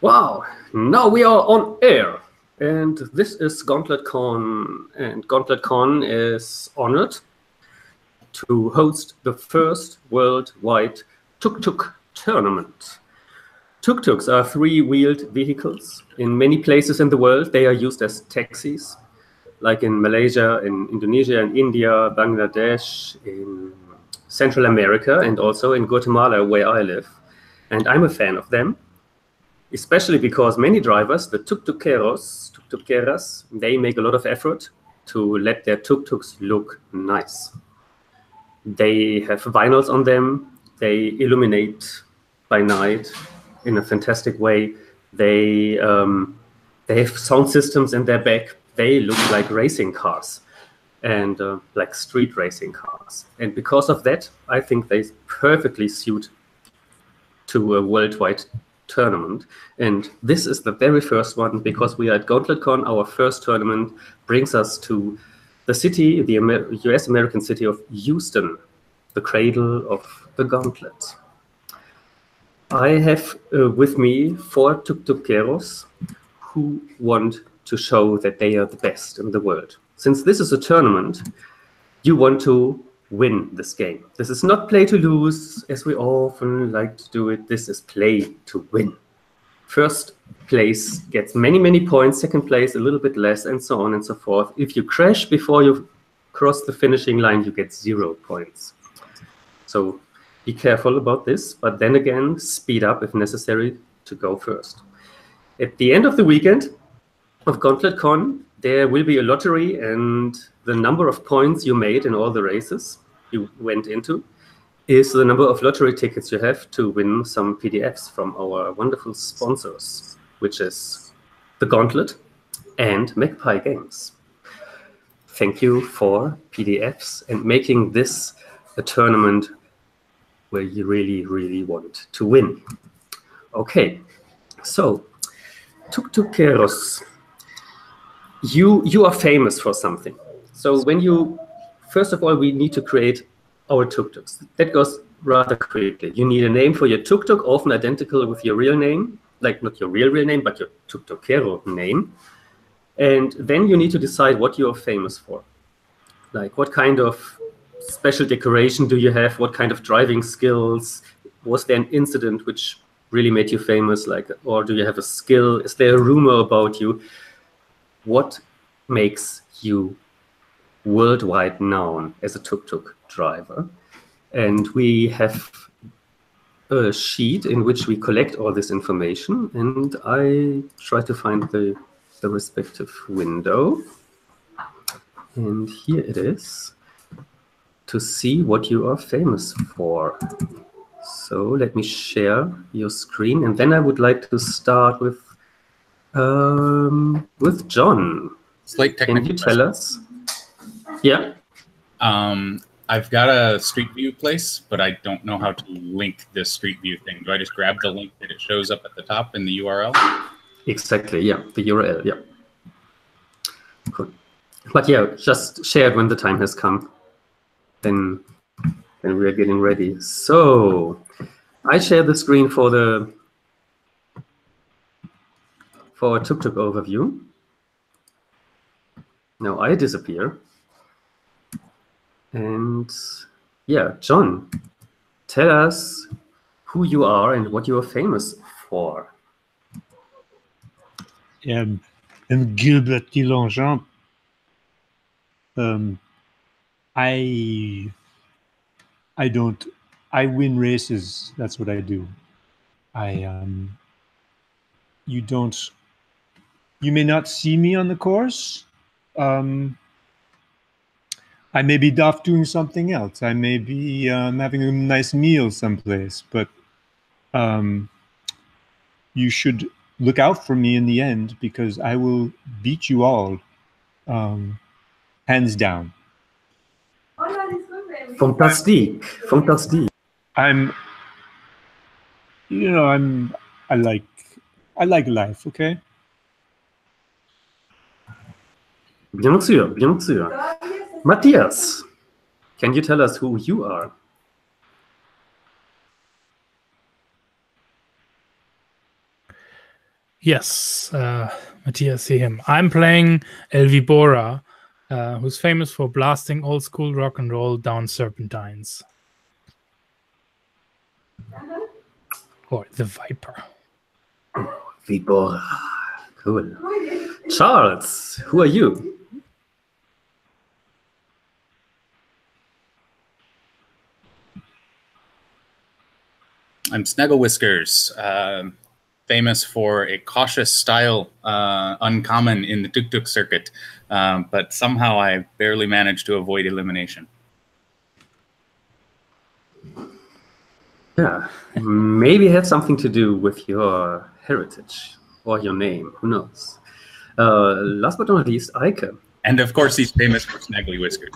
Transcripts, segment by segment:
Wow, now we are on air. And this is GauntletCon, and GauntletCon is honored to host the first worldwide tuk-tuk tournament. Tuk-tuks are three-wheeled vehicles. In many places in the world, they are used as taxis, like in Malaysia, in Indonesia, in India, Bangladesh, in Central America, and also in Guatemala, where I live. And I'm a fan of them, especially because many drivers, the tuk-tukeros, tuk-tukeras, they make a lot of effort to let their tuk-tuks look nice. They have vinyls on them, they illuminate by night in a fantastic way. They have sound systems in their back. They look like racing cars and like street racing cars. And because of that, I think they perfectly suit to a worldwide tournament. And this is the very first one because we are at GauntletCon. Our first tournament brings us to the city, the US-American city of Houston, the cradle of the Gauntlet. I have with me 4 tuk-tukeros who want to show that they are the best in the world. Since this is a tournament, you want to win this game. This is not play to lose, as we often like to do it. This is play to win. First place gets many, many points, second place a little bit less, and so on and so forth. If you crash before you cross the finishing line, you get 0 points. So be careful about this, but then again, speed up if necessary to go first. At the end of the weekend of GauntletCon, there will be a lottery, and the number of points you made in all the races you went into is the number of lottery tickets you have to win some PDFs from our wonderful sponsors, which is the Gauntlet and Magpie Games. Thank you for PDFs and making this a tournament where you really, really want to win. Okay, so tuk-tukeros, you are famous for something. So when you, first of all, we need to create our tuk-tuks. That goes rather quickly. You need a name for your tuk-tuk, often identical with your real name, like not your real name, but your tuk-tukero name. And then you need to decide what you are famous for. Like what kind of special decoration do you have? What kind of driving skills? Was there an incident which really made you famous? Like, or do you have a skill? Is there a rumor about you? What makes you worldwide known as a tuk-tuk driver? And we have a sheet in which we collect all this information, and I try to find the respective window. And here it is, to see what you are famous for. So let me share your screen, and then I would like to start with John. Slight technical Can you tell us? Yeah. I've got a Street View place, but I don't know how to link this Street View thing. Do I just grab the link that it shows up at the top in the URL? Exactly, yeah, the URL, yeah. Cool. But yeah, just share it when the time has come. Then we are getting ready. So I share the screen for a tuk-tuk overview. Now I disappear. And yeah, John, tell us who you are and what you are famous for. I'm Gilbert Dilongeon. I win races. That's what I do. You may not see me on the course. I may be off doing something else. I may be having a nice meal someplace, but you should look out for me in the end because I will beat you all, hands down. Fantastic, fantastic. I like life, okay? Bien sûr, bien sûr. Matthias, can you tell us who you are? Yes, Matthias, see him. I'm playing El Vibora, who's famous for blasting old school rock and roll down serpentines. Or the Viper. Vibora. Cool. Charles, who are you? I'm Snaggle Whiskers, famous for a cautious style, uncommon in the tuk-tuk circuit, but somehow I barely managed to avoid elimination. Yeah, maybe it had something to do with your heritage or your name. Who knows? Last but not least, Eike. And of course, he's famous for Snaggly Whiskers.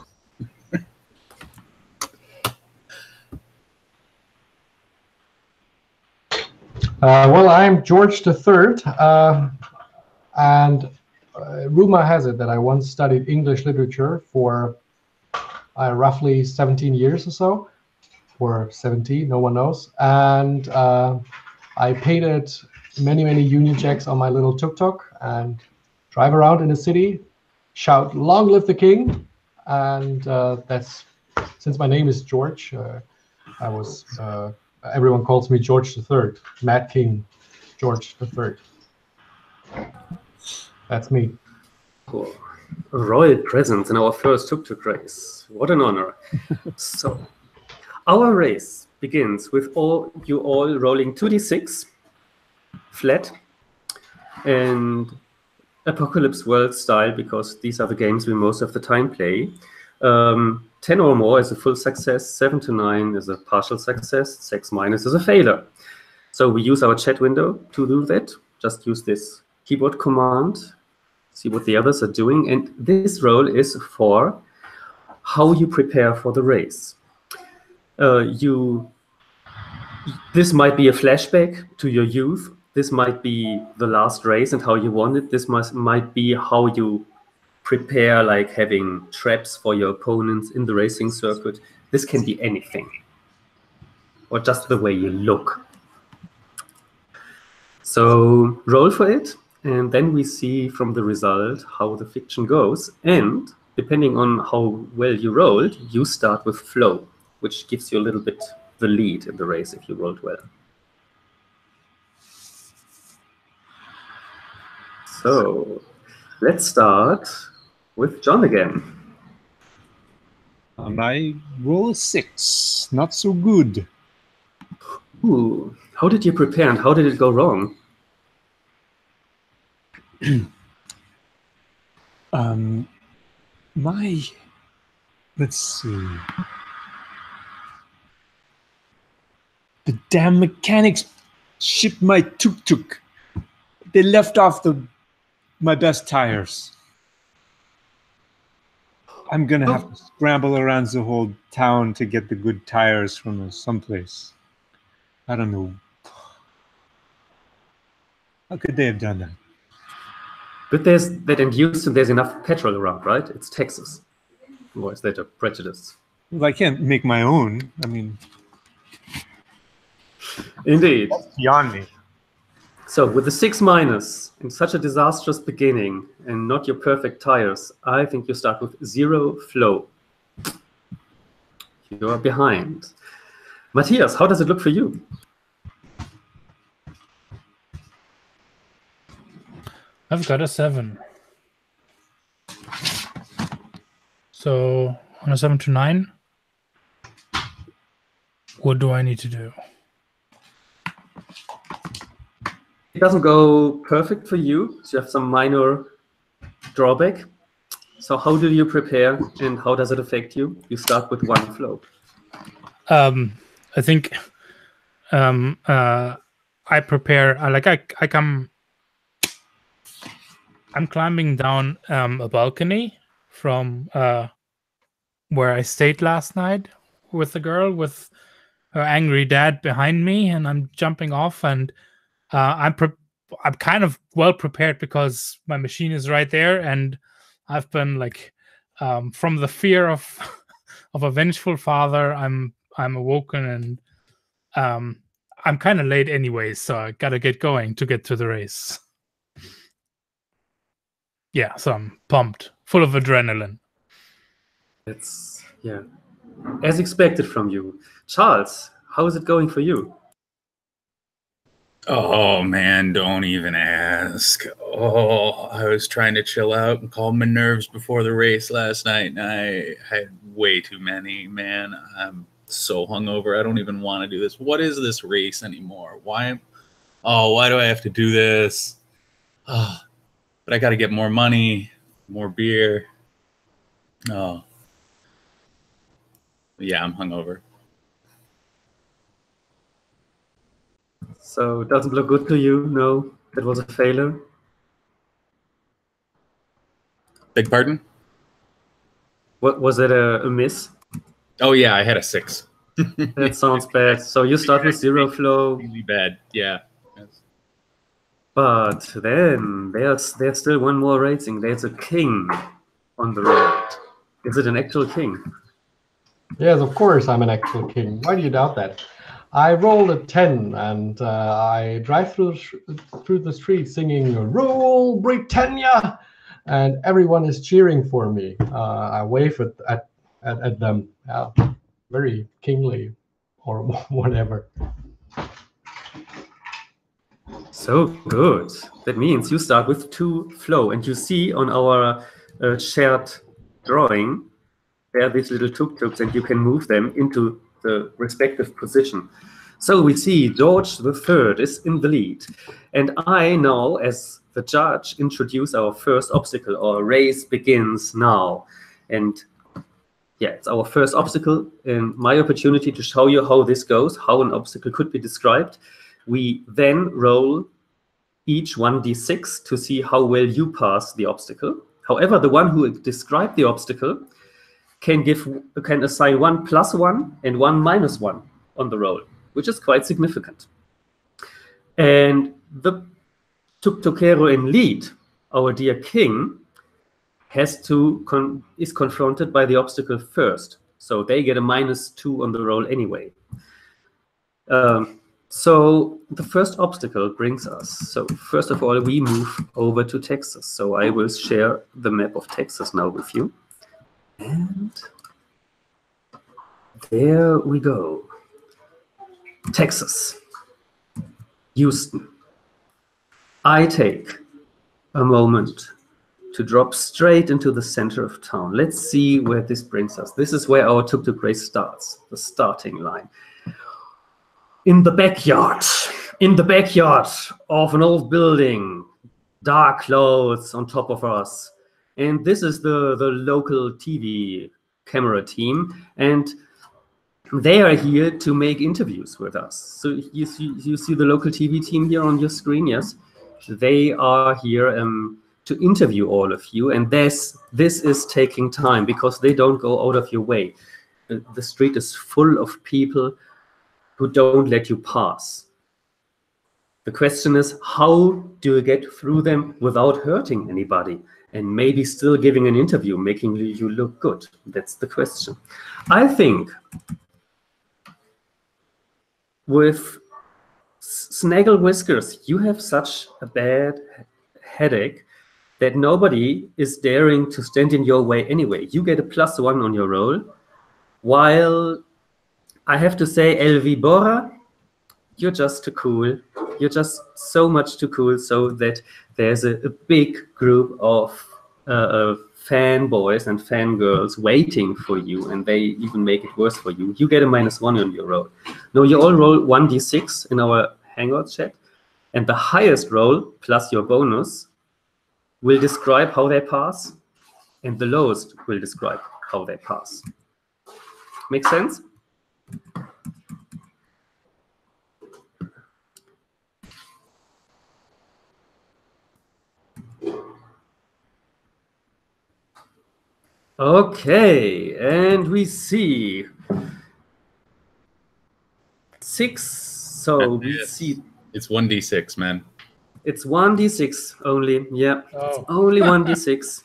Well, I'm George III, and rumor has it that I once studied English literature for roughly 17 years or so, or 17, no one knows. And I painted many, many Union Jacks on my little tuk-tuk and drive around in the city, shout, "Long live the king!" And that's, since my name is George, everyone calls me George III, Mad King George III. That's me. Cool. A royal presence in our first tuk-tuk race. What an honor. So, our race begins with you all rolling 2d6 flat and Apocalypse World style, because these are the games we most of the time play. 10 or more is a full success, 7 to 9 is a partial success, 6 minus is a failure. So we use our chat window to do that. Just use this keyboard command, see what the others are doing. And this roll is for how you prepare for the race. This might be a flashback to your youth. This might be the last race and how you won it. This might be how you prepare, like having traps for your opponents in the racing circuit. This can be anything, or just the way you look. So roll for it, and then we see from the result how the fiction goes. And depending on how well you rolled, you start with flow, which gives you a little bit the lead in the race if you rolled well. So let's start with John again. I roll a 6. Not so good. Ooh, how did you prepare and how did it go wrong? Let's see. The damn mechanics shipped my tuk-tuk. They left off my best tires. I'm gonna have to scramble around the whole town to get the good tires from someplace. I don't know. How could they have done that? But there's that in Houston, there's enough petrol around, right? It's Texas. Or is that a prejudice? Well, I can't make my own. I mean, indeed. That's beyond me. So with the 6 minus in such a disastrous beginning and not your perfect tires, I think you start with 0 flow. You are behind. Matthias, how does it look for you? I've got a 7. So on a 7 to 9, what do I need to do? It doesn't go perfect for you. So you have some minor drawback. So how do you prepare and how does it affect you? You start with 1 flow. I think I prepare. I'm climbing down a balcony from where I stayed last night with the girl with her angry dad behind me, and I'm jumping off, and I'm kind of well prepared because my machine is right there, and I've been like from the fear of of a vengeful father. I'm awoken, and I'm kind of late anyways, so I gotta get going to get to the race. Yeah, so I'm pumped, full of adrenaline. It's, yeah, as expected from you. Charles, how is it going for you? Oh man, don't even ask. Oh, I was trying to chill out and calm my nerves before the race last night, and I had way too many, man. I'm so hungover. I don't even want to do this. What is this race anymore? Why do I have to do this? Oh, but I got to get more money, more beer. Oh. Yeah, I'm hungover. So it doesn't look good to you? No, it was a failure? Beg pardon? What was it, a miss? Oh yeah, I had a 6. That sounds bad. So you start with 0 flow. Really bad, yeah. Yes. But then there's still one more rating. There's a king on the road. Is it an actual king? Yes, of course I'm an actual king. Why do you doubt that? I rolled a 10, and I drive through the street singing "Rule Britannia," and everyone is cheering for me. I wave at them, very kingly, or whatever. So good. That means you start with 2 flow, and you see on our shared drawing there are these little tuk-tuks, and you can move them into the respective position. So we see George III is in the lead, and I now, as the judge, introduce our first obstacle. Our race begins now, and yeah, it's our first obstacle, and my opportunity to show you how this goes, how an obstacle could be described. We then roll each 1d6 to see how well you pass the obstacle. However, the one who described the obstacle can assign 1 + 1 and 1 - 1 on the roll, which is quite significant. And the Tuktukero in lead, our dear king, is confronted by the obstacle first. So they get a -2 on the roll anyway. So the first obstacle brings us. So first of all, we move over to Texas. So I will share the map of Texas now with you. And there we go. Texas. Houston. I take a moment to drop straight into the center of town. Let's see where this brings us. This is where our tuk-tuk race starts, the starting line. In the backyard of an old building, dark clouds on top of us. And this is the local TV camera team. And they are here to make interviews with us. So you see the local TV team here on your screen, yes? They are here to interview all of you, and this is taking time because they don't go out of your way. The street is full of people who don't let you pass. The question is, how do you get through them without hurting anybody and maybe still giving an interview, making you look good? That's the question. I think with Snaggle Whiskers, you have such a bad headache that nobody is daring to stand in your way anyway. You get a +1 on your roll, while I have to say, LV Bora, you're just too cool. You're just so much too cool, so that there's a big group of fanboys and fangirls waiting for you, and they even make it worse for you. You get a -1 on your roll. No, you all roll 1d6 in our Hangout chat, and the highest roll plus your bonus will describe how they pass, and the lowest will describe how they pass. Make sense? Okay, and we see 6. So we see it's 1d6, man. It's 1d6 only. Yeah, Oh. it's only 1d6.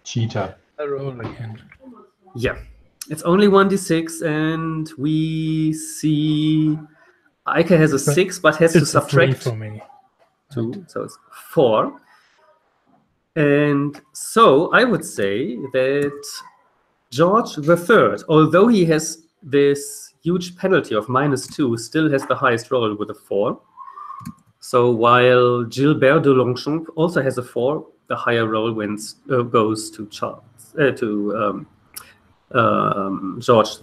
Cheater. I roll again. Yeah, it's only 1d6, and we see Eike has a 6, but has to It's a 3 subtract for me. 2, so it's 4. And so I would say that George III, although he has this huge penalty of -2, still has the highest roll with a 4. So while Gilbert de Longchamp also has a 4, the higher roll goes to George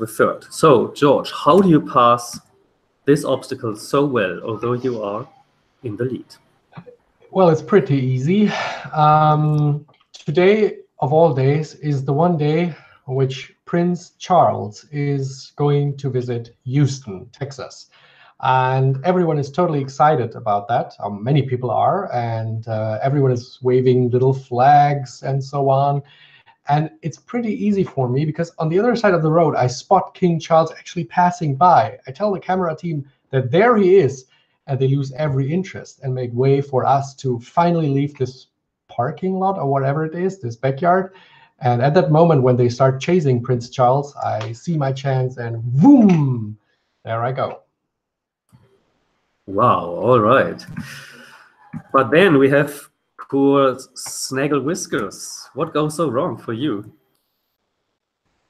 III. So George, how do you pass this obstacle so well, although you are in the lead? Well, it's pretty easy. Today, of all days, is the one day on which Prince Charles is going to visit Houston, Texas. And everyone is totally excited about that. Many people are, and everyone is waving little flags and so on. And it's pretty easy for me because on the other side of the road, I spot King Charles actually passing by. I tell the camera team that there he is, and they lose every interest and make way for us to finally leave this parking lot or whatever it is, this backyard. And at that moment, when they start chasing Prince Charles, I see my chance and boom, there I go. Wow, all right. But then we have poor Snaggle Whiskers. What goes so wrong for you?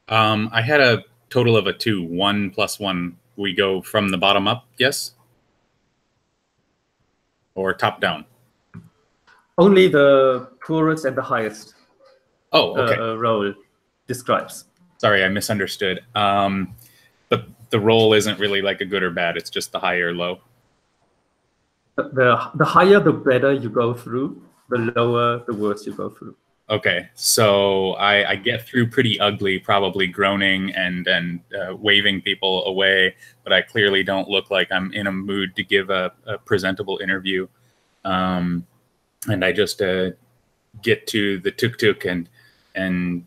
I had a total of a 2. 1 + 1. We go from the bottom up, yes? Or top down? Only the poorest and the highest Okay. roll describes. Sorry, I misunderstood. But the roll isn't really like a good or bad. It's just the high or low. The higher, the better you go through. The lower, the worse you go through. Okay, so I get through pretty ugly, probably groaning and waving people away, but I clearly don't look like I'm in a mood to give a presentable interview. And I just get to the tuk-tuk and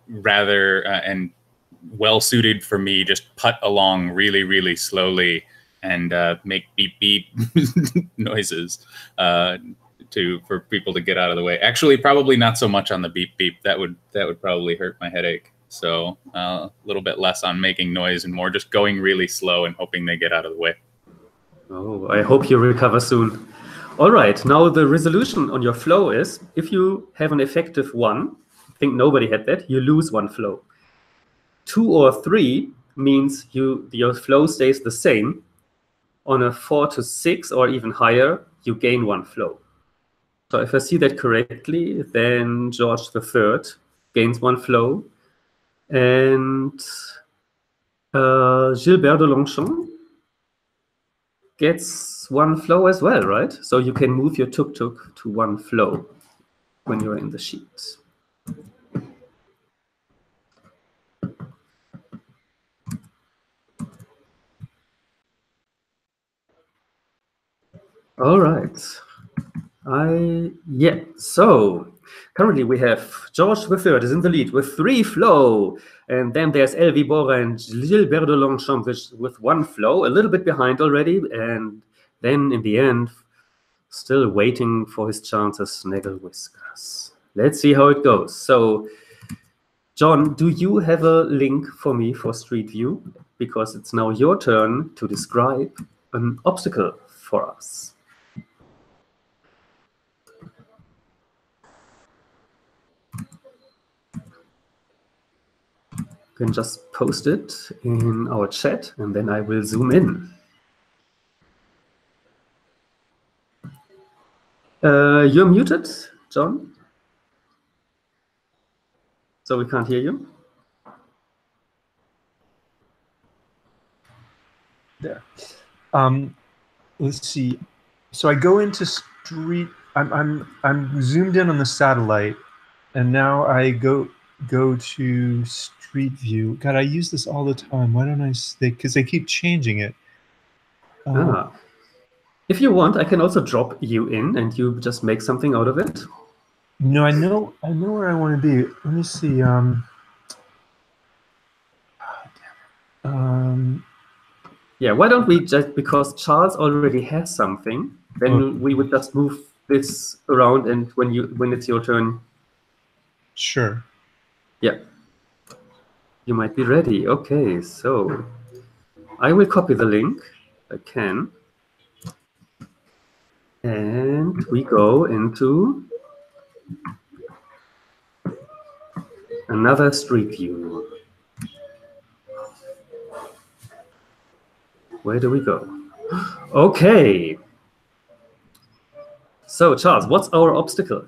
rather and well suited for me, just putt along really, really slowly and make beep beep noises for people to get out of the way. Actually, probably not so much on the beep beep. That would probably hurt my headache. So a little bit less on making noise and more just going really slow and hoping they get out of the way. Oh, I hope you recover soon. All right, now the resolution on your flow is if you have an effective 1, I think nobody had that, you lose 1 flow. 2 or 3 means your flow stays the same. On a 4 to 6 or even higher, you gain 1 flow. So if I see that correctly, then George III gains 1 flow, and Gilbert de Longchamp gets 1 flow as well, right? So you can move your tuk-tuk to 1 flow when you're in the sheet. All right. So currently we have George III is in the lead with 3 flow, and then there's Elvi Bora and Gilbert de Longchamp with 1 flow, a little bit behind already, and then in the end, still waiting for his chances, Snaggle Whiskers. Let's see how it goes. So, John, do you have a link for me for Street View? Because it's now your turn to describe an obstacle for us. You can just post it in our chat, and then I will zoom in. You're muted, John. So we can't hear you. There. Let's see. So I go into street. I'm zoomed in on the satellite, and now I go to Street View. God, I use this all the time. Why don't I stay? Because they keep changing it. If you want, I can also drop you in, and you just make something out of it. No, I know where I want to be. Let me see. Yeah, why don't we just, because Charles already has something, then we would just move this around, and when it's your turn. Sure. Yeah. You might be ready. Okay, so I will copy the link. I can. And we go into Another street view. Where do we go? Okay. So, Charles, what's our obstacle?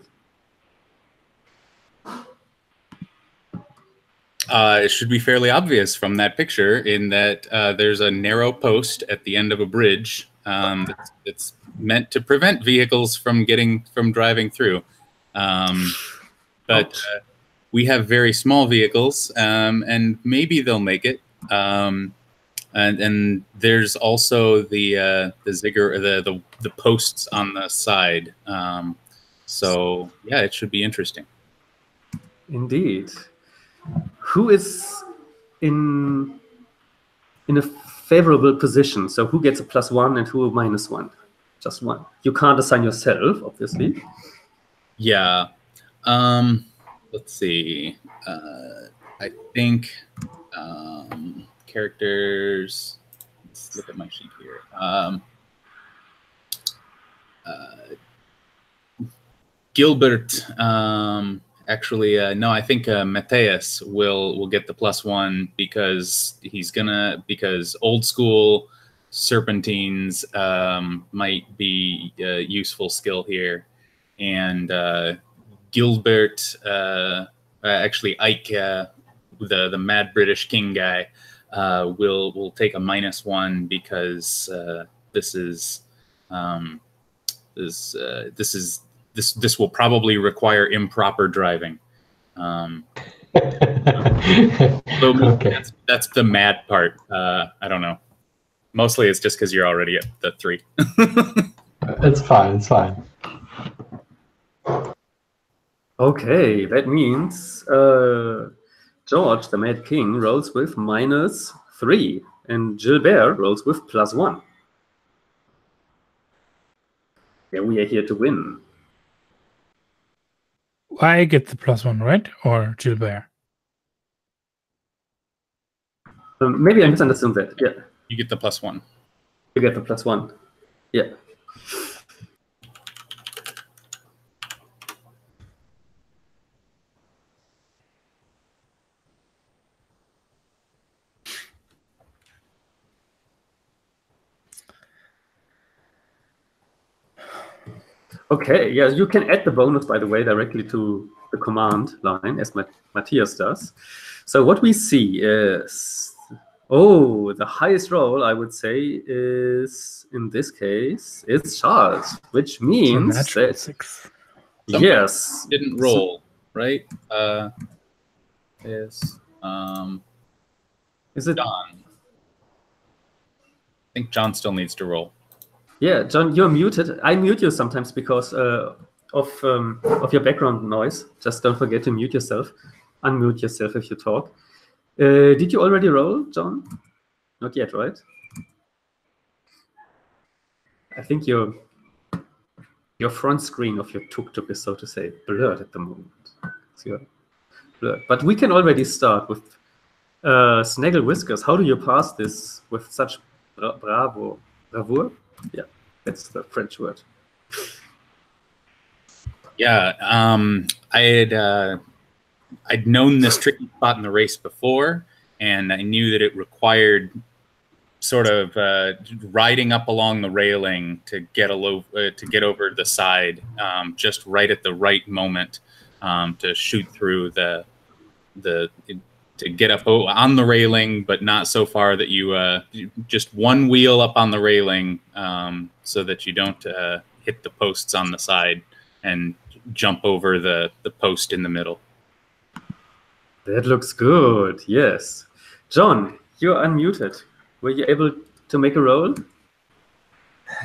It should be fairly obvious from that picture in that there's a narrow post at the end of a bridge that's meant to prevent vehicles from driving through. But we have very small vehicles, and maybe they'll make it. And there's also the ziggurat, the posts on the side. So yeah, it should be interesting. Indeed. Who is in a favorable position? So who gets a +1 and who a -1? Just one. You can't assign yourself, obviously. Yeah. Let's see. I think characters. Let's look at my sheet here. Gilbert. Actually, no. I think Matthias will get the +1 because because old school serpentines might be a useful skill here, and Gilbert, actually Ike, the mad British king guy, will take a -1 because this will probably require improper driving. Okay. That's the mad part. I don't know. Mostly it's just because you're already at the 3. It's fine. It's fine. Okay, that means George, the Mad King, rolls with -3, and Gilbert rolls with +1. Yeah, we are here to win. I get the +1, right? Or Gilbert? Maybe I misunderstood that. Yeah. You get the +1. You get the +1. Yeah. Okay, yeah, you can add the bonus, by the way, directly to the command line, as Matthias does. So what we see is, the highest roll, I would say, is, in this case, it's Charles, which means that... 6. Yes. Didn't roll, right? Is it John? I think John still needs to roll. Yeah, John, you're muted. I mute you sometimes because of your background noise. Just don't forget to mute yourself. Unmute yourself if you talk. Did you already roll, John? Not yet, right? I think your front screen of your tuk-tuk is, so to say, blurred at the moment. So blurred. But we can already start with Snaggle Whiskers. How do you pass this with such bravour? Yeah, that's the French word. Yeah, I'd known this tricky spot in the race before, and I knew that it required sort of riding up along the railing to get over the side, just right at the right moment to shoot through to get up on the railing, but not so far that you just one wheel up on the railing, so that you don't hit the posts on the side and jump over the post in the middle. That looks good. Yes, John, you're unmuted. Were you able to make a roll?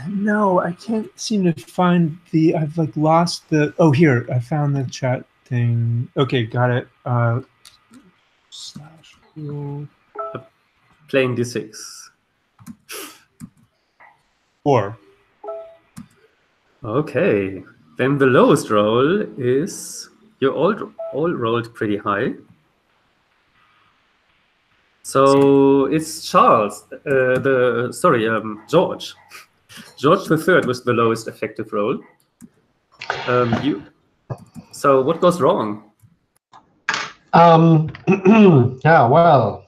No, I can't seem to find the. I've like lost the. Oh, here I found the chat thing. Okay, got it. /roll. Playing d6. 4. Okay, then the lowest roll is you all rolled pretty high. So it's Charles. George. George the Third was the lowest effective roll. So what goes wrong? Yeah, well,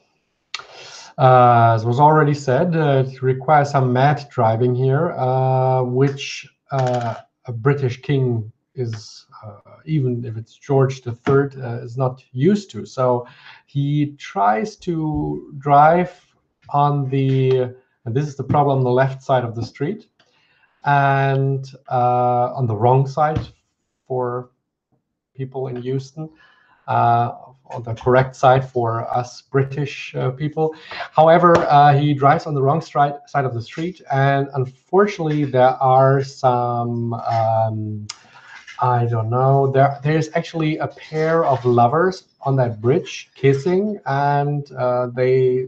as was already said, it requires some mad driving here, which a British king is, even if it's George III, is not used to. So he tries to drive on the, and this is the problem, on the left side of the street, and on the wrong side for people in Houston. On the correct side for us British people. However, he drives on the wrong side of the street, and unfortunately, there are some I don't know. There's actually a pair of lovers on that bridge kissing, and they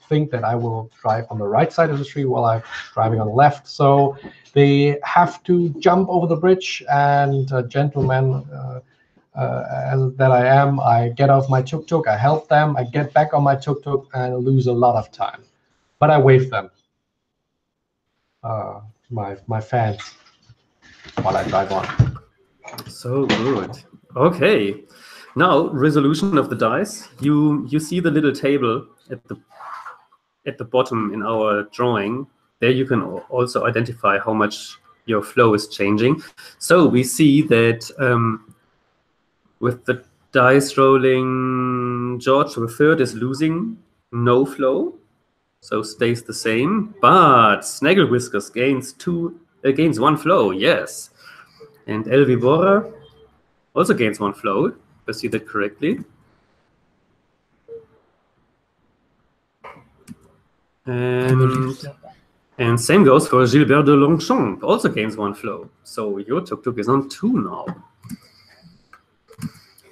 think that I will drive on the right side of the street while I'm driving on the left. So they have to jump over the bridge, and a gentleman. As that I am, I get off my tuk-tuk, I help them, I get back on my tuk-tuk, and lose a lot of time. But I wave them, my fans, while I drive on. So good. Okay. Now, resolution of the dice. You see the little table at the bottom in our drawing. There you can also identify how much your flow is changing. So we see that with the dice rolling, George III is losing no flow, so stays the same. But Snaggle Whiskers gains one flow, yes. And Elvi Bora also gains one flow, if I see that correctly. And same goes for Gilbert de Longchamp, also gains one flow. So your tuk-tuk is on 2 now.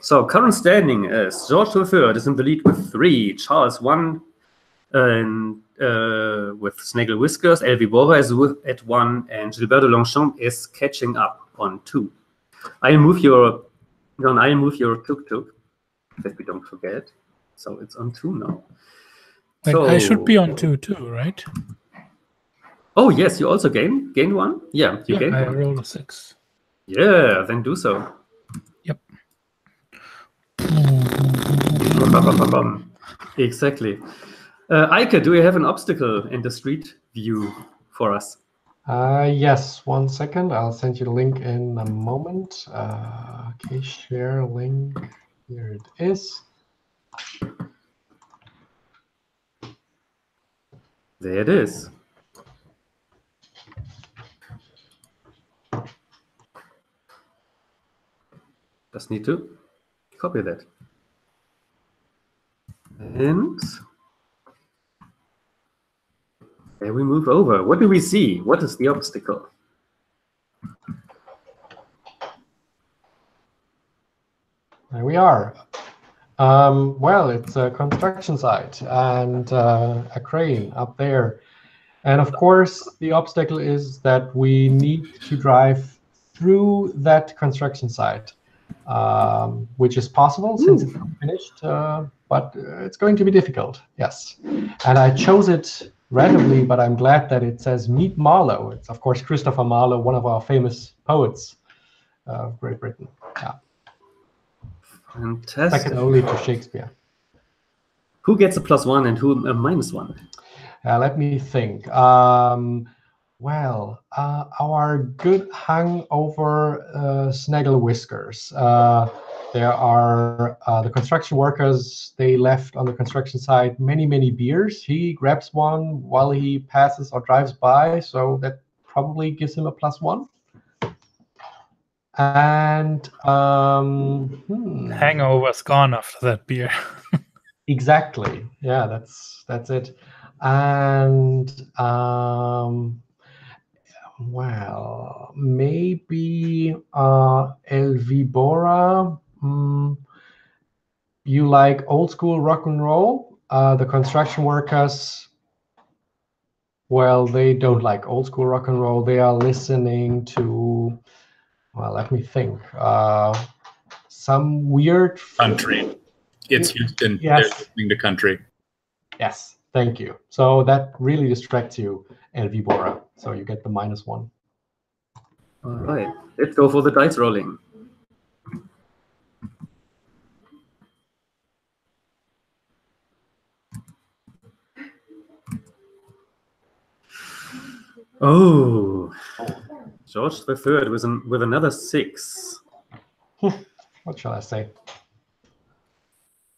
So current standing is George III is in the lead with 3, Charles 1, and with Snaggle Whiskers, Elvi Bora is at 1, and Gilbert de Longchamp is catching up on 2. I'll move your tuk-tuk, that we don't forget. So it's on 2 now. Wait, so, I should be on 2 too, right? Oh yes, you also gain 1? Yeah, you gain I 1. roll a 6. Yeah, then do so. Yep. Exactly. Eike, do you have an obstacle in the street view for us? Yes, 1 second. I'll send you the link in a moment. Okay, share link. Here it is. There it is. Just need to copy that. And there we move over. What do we see? What is the obstacle? There we are. Well, it's a construction site and a crane up there. And of course, the obstacle is that we need to drive through that construction site, which is possible since it's not finished, but it's going to be difficult, yes. And I chose it randomly, but I'm glad that it says Meet Marlowe. It's, of course, Christopher Marlowe, one of our famous poets of Great Britain. Yeah. Fantastic. Second only to Shakespeare. Who gets a +1 and who a -1? Let me think. Well, our good hungover Snaggle Whiskers. There are the construction workers. They left on the construction site many beers. He grabs one while he passes or drives by, so that probably gives him a +1. And Hangover's gone after that beer. exactly. Yeah, that's it. And well, maybe Elvi Bora. You like old school rock and roll? The construction workers, well, they don't like old school rock and roll. They are listening to, well, let me think. Some weird Country. It's Houston. Yes. They're listening to country. Yes, thank you. So that really distracts you, Elvi Bora. So you get the -1. All right, let's go for the dice rolling. Oh, George III with another 6. What shall I say?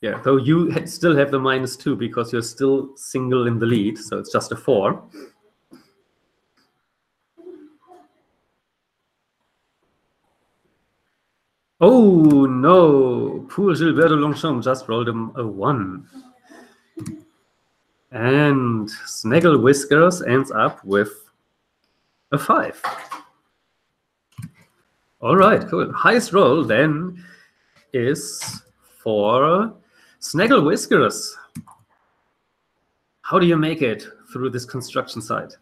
Yeah, though you still have the -2 because you're still single in the lead, so it's just a 4. Oh no, poor Gilberto Longchamp just rolled him a 1. And Snaggle Whiskers ends up with a 5. All right, cool. Highest roll then is for Snaggle Whiskers. How do you make it through this construction site?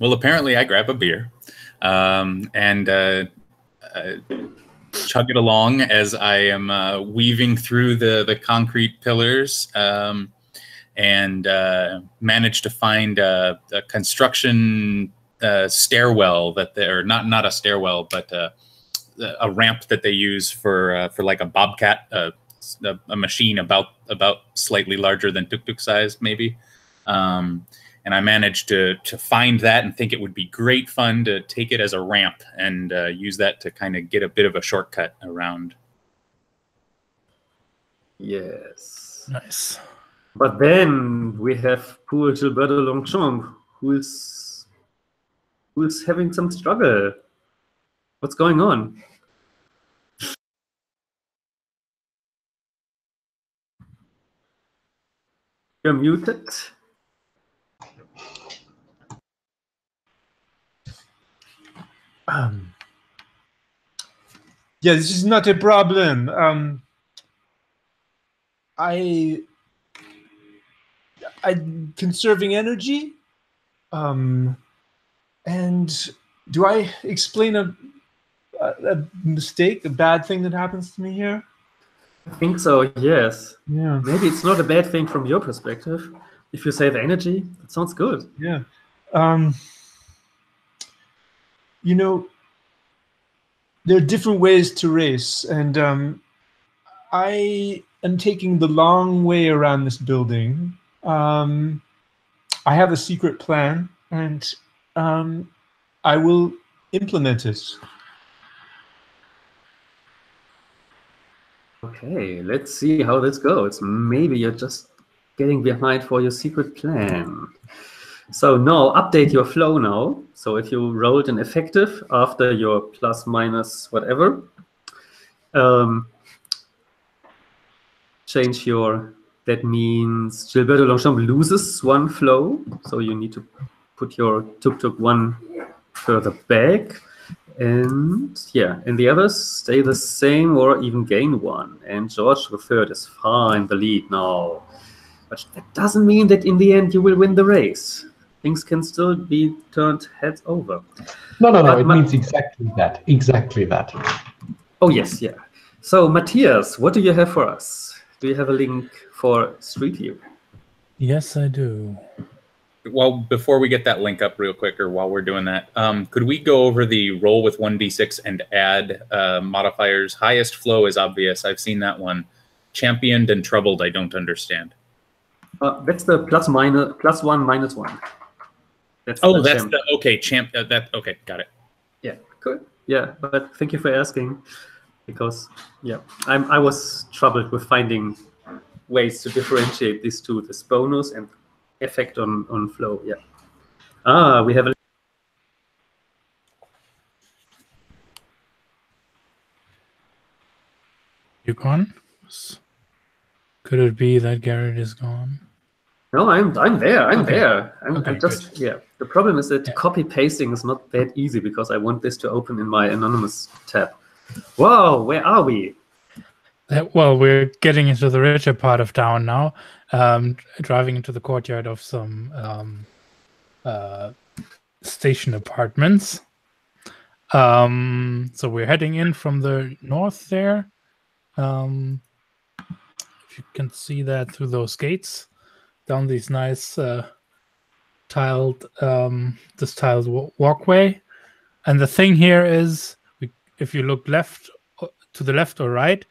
Well, apparently I grab a beer and chug it along as I am weaving through the concrete pillars and manage to find a construction stairwell that they're not a stairwell, but a ramp that they use for like a bobcat, a machine about slightly larger than tuk-tuk size, maybe. And I managed to find that and think it would be great fun to take it as a ramp and use that to kind of get a bit of a shortcut around. Yes. Nice. But then we have poor Gilberto Longchamp, who's having some struggle. What's going on? You're muted. Yeah, this is not a problem. I'm conserving energy. And do I explain a mistake, a bad thing that happens to me here? I think so, yes. Yeah. Maybe it's not a bad thing from your perspective. If you save energy, that sounds good. Yeah. You know, there are different ways to race, and I am taking the long way around this building. I have a secret plan, and I will implement it. Okay, let's see how this goes. Maybe you're just getting behind for your secret plan. So now update your flow now. So if you rolled an effective after your plus minus whatever, change your, that means Gilberto Longchamp loses 1 flow. So you need to put your tuk-tuk 1 further back. And yeah, and the others stay the same or even gain 1. And George III is far in the lead now. But that doesn't mean that in the end you will win the race. Things can still be turned heads over. No. It means exactly that. Exactly that. Oh, yes, yeah. So, Matthias, what do you have for us? Do you have a link for Street View? Yes, I do. Well, before we get that link up real quick, or while we're doing that, could we go over the roll with 1d6 and add modifiers? Highest flow is obvious. I've seen that one. Championed and troubled, I don't understand. That's the plus 1 minus 1. That's the okay, okay, got it. Yeah, good. Yeah, but thank you for asking, because yeah, I was troubled with finding ways to differentiate these two, this bonus and effect on flow. Yeah. We have a. You gone? Could it be that Garrett is gone? No, I'm there. I'm Okay. there. Okay, I'm just good. yeah. The problem is that Yeah. copy pasting is not that easy because I want this to open in my anonymous tab. Whoa, where are we? Well, we're getting into the richer part of town now, driving into the courtyard of some station apartments. So we're heading in from the north there. If you can see that through those gates, down these nice tiled walkway. And the thing here is, if you look to the left or right,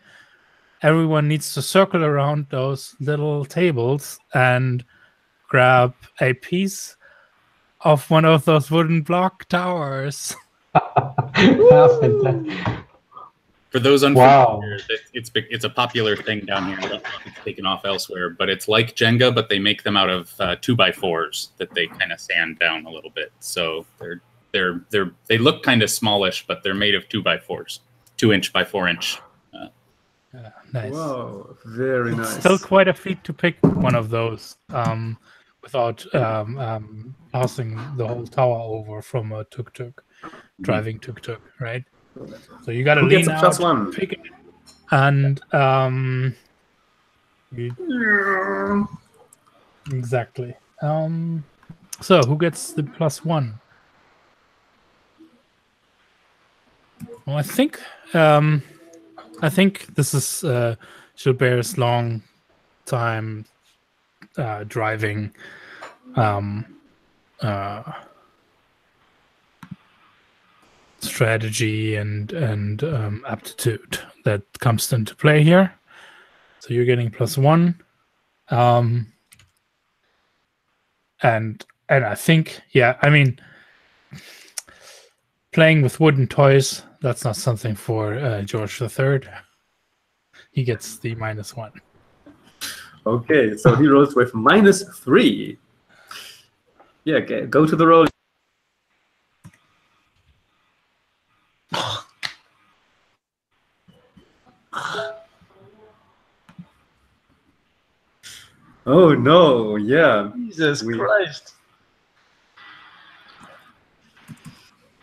everyone needs to circle around those little tables and grab a piece of one of those wooden block towers. Fantastic. For those unfamiliar, Wow. it's a popular thing down here. I don't know if it's taken off elsewhere, but it's like Jenga, but they make them out of 2x4s that they kind of sand down a little bit. So they look kind of smallish, but they're made of 2x4s, 2-inch by 4-inch. Nice. Wow, very It's nice. still quite a feat to pick one of those without passing the whole tower over from a tuk-tuk, driving tuk-tuk, right? So you got to Who gets lean a out, +1? pick it, and exactly. So who gets the +1? Well, I think this is Gilbert's long time driving strategy and aptitude that comes into play here. So you're getting +1, and I think, yeah, I mean, playing with wooden toys, that's not something for George III. He gets the -1. Okay, so he rolls with -3. Yeah, go to the roll. Oh no, yeah. Jesus Christ.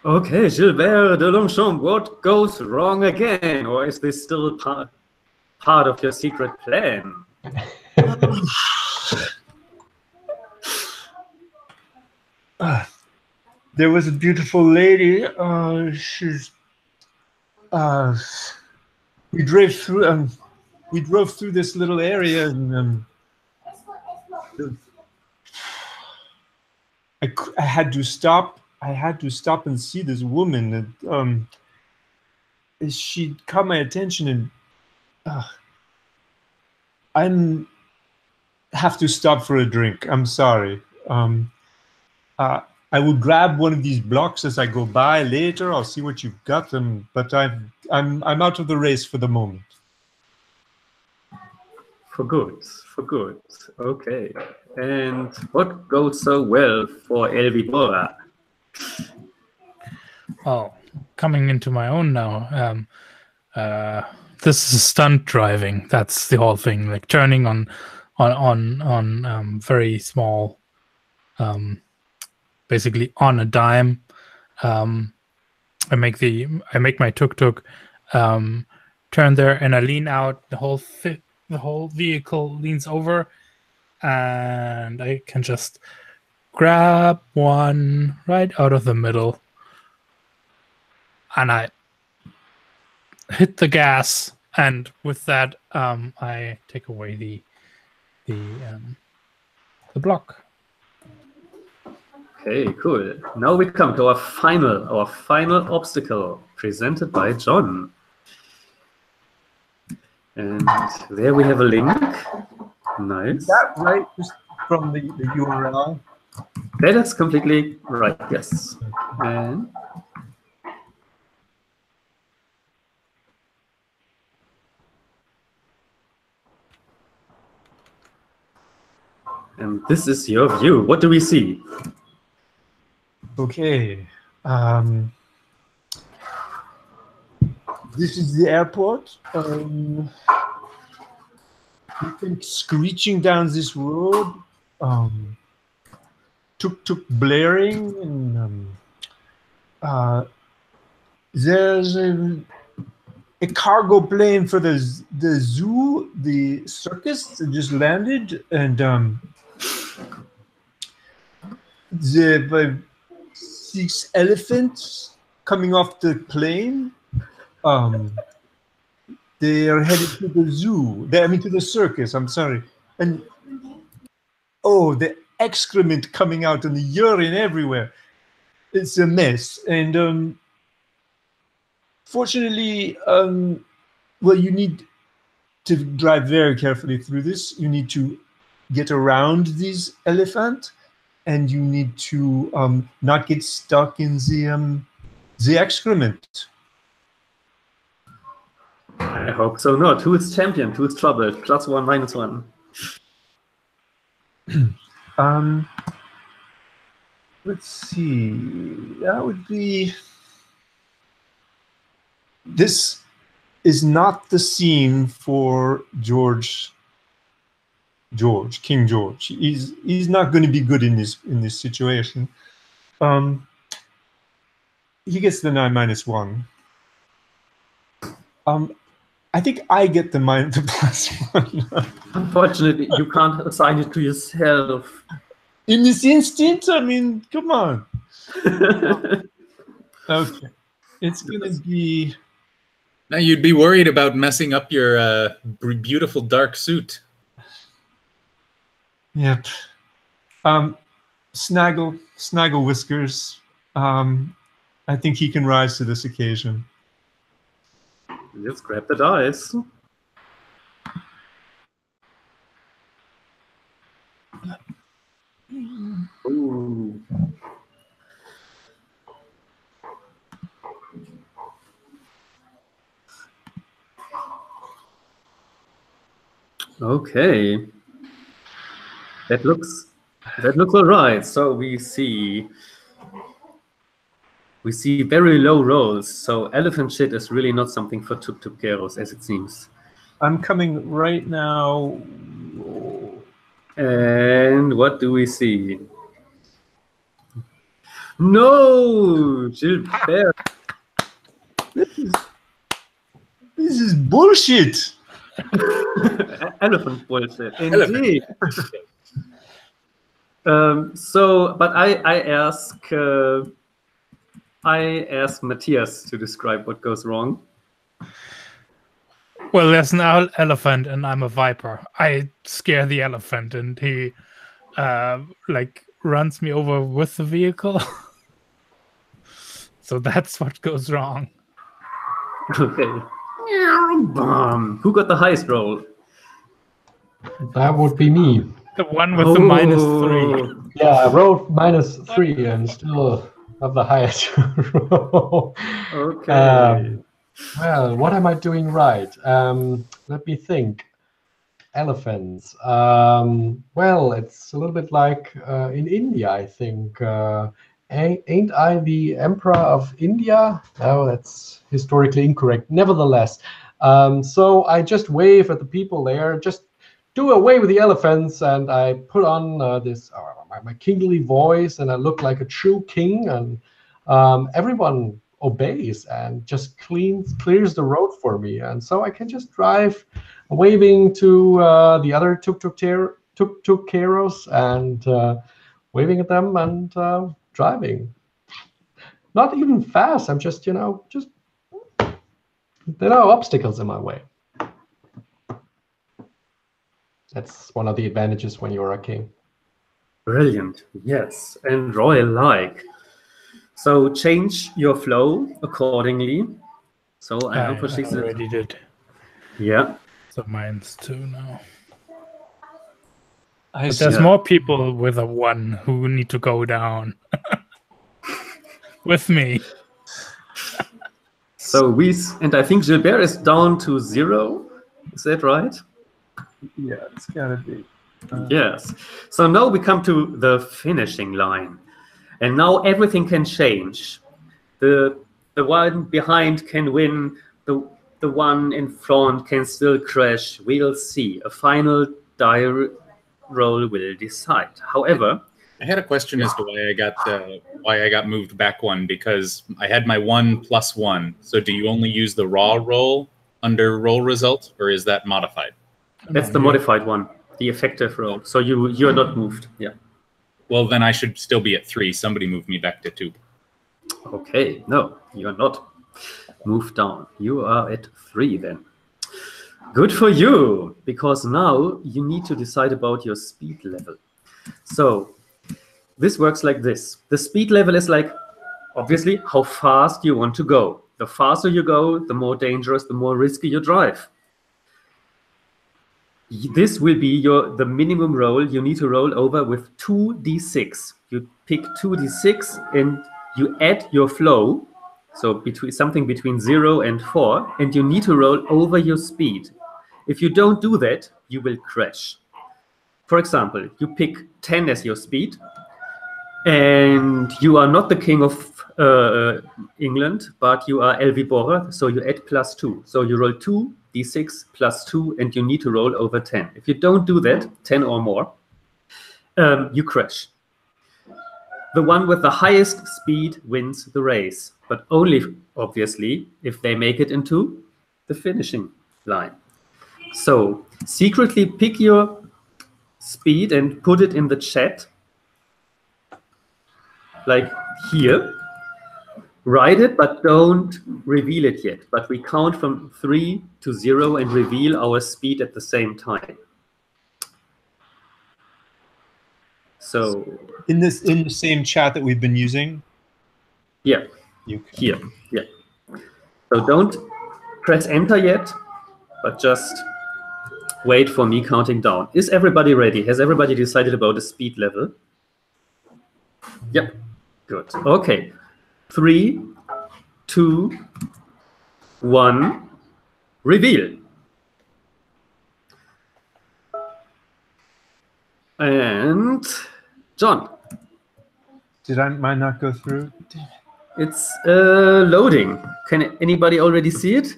Okay, Gilbert de Longchamp, what goes wrong again? Or is this still part of your secret plan? There was a beautiful lady. We drove through. We drove through this little area, and I had to stop. I had to stop and see this woman. And she caught my attention, and I have to stop for a drink. I'm sorry. I will grab one of these blocks as I go by later. I'll see what you've got, but I'm out of the race for the moment. For good. Okay. And what goes so well for El Vidora? Well, coming into my own now. This is stunt driving. That's the whole thing. Like turning on very small, basically on a dime. I make my tuk-tuk turn there, and I lean out. The whole vehicle leans over, and I can just grab one right out of the middle, and I hit the gas, and with that, I take away the block. Okay, cool. Now we come to our final obstacle presented by John. And there we have a link. Nice. Is that right? Just from the URL? That is completely right, yes. And this is your view. What do we see? Okay. This is the airport. You think screeching down this road, tuk-tuk blaring, and there's a cargo plane for the zoo, the circus that just landed, and the 6 elephants coming off the plane. They are headed to the zoo. To the circus. I'm sorry. And the excrement coming out and the urine everywhere. It's a mess. And fortunately, well, you need to drive very carefully through this. You need to get around this elephant, and you need to not get stuck in the excrement. I hope so not. Who is champion? Who is troubled? +1, -1. Let's see. That would be. This is not the scene for King George. He's not going to be good in this situation. He gets the 9 -1. I think I get the +1. Unfortunately, you can't assign it to yourself. In this instant, I mean, come on. Okay, it's gonna be. Now you'd be worried about messing up your beautiful dark suit. Yep. Snaggle Whiskers. I think he can rise to this occasion. Let's grab the dice. Ooh. Okay. That looks all right. So we see very low rolls. So elephant shit is really not something for tuk-tuk Keros, as it seems. I'm coming right now. And what do we see? No, Gilbert. This is bullshit. Elephant bullshit, indeed. But I ask Matthias to describe what goes wrong. Well, there's an elephant and I'm a viper. I scare the elephant and he like runs me over with the vehicle. So that's what goes wrong. Okay. Who got the highest roll? That would be me. The one with the -3. Yeah, I rolled -3 and still have the highest roll. Okay. Well, what am I doing right? Let me think. Elephants. Well, it's a little bit like in India, I think. Ain't I the emperor of India? No, that's historically incorrect. Nevertheless, so I just wave at the people there, just do away with the elephants, and I put on my kingly voice, and I look like a true king, and everyone obeys and just clears the road for me, and so I can just drive, waving to the other tuk-tuk Keros and waving at them and driving. Not even fast. I'm just there are obstacles in my way. That's one of the advantages when you're a king. Brilliant. Yes, and royal-like. So change your flow accordingly. So I hope I already did. Yeah. So mine's 2 now. But there's more people with a 1 who need to go down with me. So and I think Gilbert is down to 0. Is that right? Yeah, it's gotta be. Yes. So now we come to the finishing line, and now everything can change. The one behind can win. The one in front can still crash. We'll see. A final die roll will decide. However, I had a question as to why I got moved back 1, because I had my 1 + 1. So do you only use the raw roll under roll result, or is that modified? That's the modified one, the effective roll. So you're not moved. Yeah. Well, then I should still be at 3. Somebody moved me back to 2. Okay. No, you're not moved down. You are at 3 then. Good for you, because now you need to decide about your speed level. So this works like this. The speed level is like, obviously, how fast you want to go. The faster you go, the more dangerous, the more risky you drive. this will be the minimum roll you need to roll over with 2d6. You pick 2d6 and you add your flow, so something between 0 and 4, and you need to roll over your speed. If you don't do that, you will crash. For example, you pick 10 as your speed, and you are not the king of England, but you are Elvibora, so you add +2. So you roll 2d6 +2, and you need to roll over 10. If you don't do that, 10 or more, you crash. The one with the highest speed wins the race, but only, obviously, if they make it into the finishing line. So secretly pick your speed and put it in the chat, like here. Write it, but don't reveal it yet. But we count from 3 to 0 and reveal our speed at the same time. So in the same chat that we've been using. Yeah, here. Yeah. So don't press enter yet, but just wait for me counting down. Is everybody ready? Has everybody decided about the speed level? Yep. Good. Okay. 3, 2, 1, reveal. And John. Did mine not go through? Damn it. It's loading. Can anybody already see it?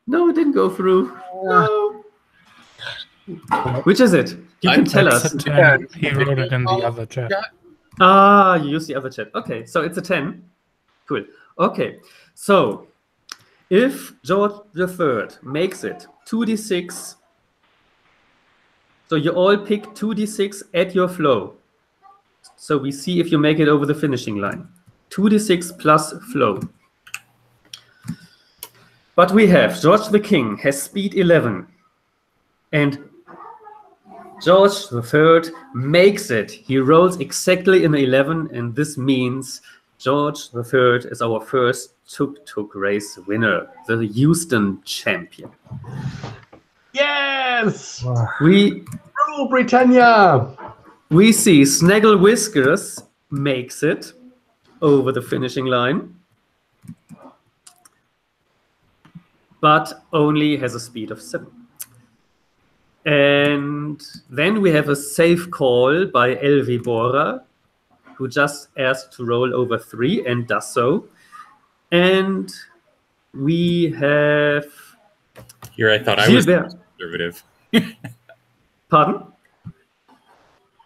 No, it didn't go through. No. Which is it? You can tell us. He wrote it in the other chat. Ah, you used the other chat. Okay, so it's a 10. Cool. Okay, so if George III makes it 2d6, so you all pick 2d6 at your flow. So we see if you make it over the finishing line. 2d6 plus flow. But we have George the King has speed 11. And George III makes it. He rolls exactly an 11, and this means George III is our first tuk-tuk race winner, the Houston champion. Yes! We Rule Britannia! We see Snaggle Whiskers makes it over the finishing line, but only has a speed of 7. And then we have a safe call by Elvibora, who just asked to roll over 3 and does so. And we have... Here I thought I was conservative. Pardon?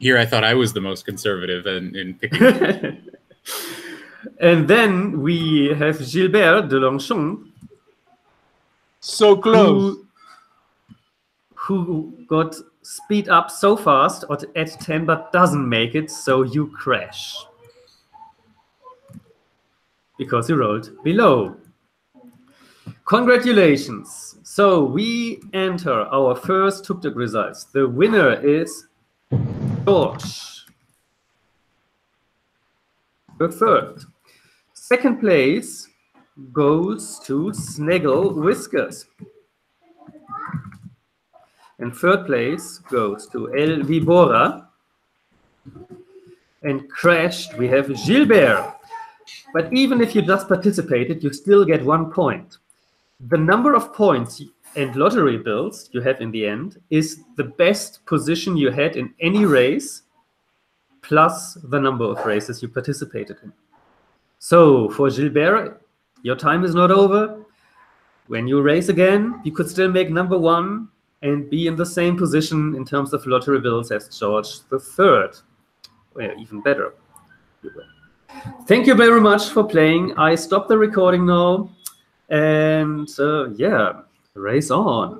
Here I thought I was the most conservative in picking. And then we have Gilbert de Longchamp. So close. Who got speed up so fast at 10 but doesn't make it, so you crash. Because you rolled below. Congratulations. So we enter our first tuk-tuk results. The winner is George III. Second place goes to Snaggle Whiskers. And third place goes to Elvibora. And crashed, we have Gilbert. But even if you just participated, you still get 1 point. The number of points and lottery bills you have in the end is the best position you had in any race, plus the number of races you participated in. So for Gilbert, your time is not over. When you race again, you could still make number 1 and be in the same position in terms of lottery bills as George III. Well, even better. Thank you very much for playing. I stop the recording now. And yeah, race on.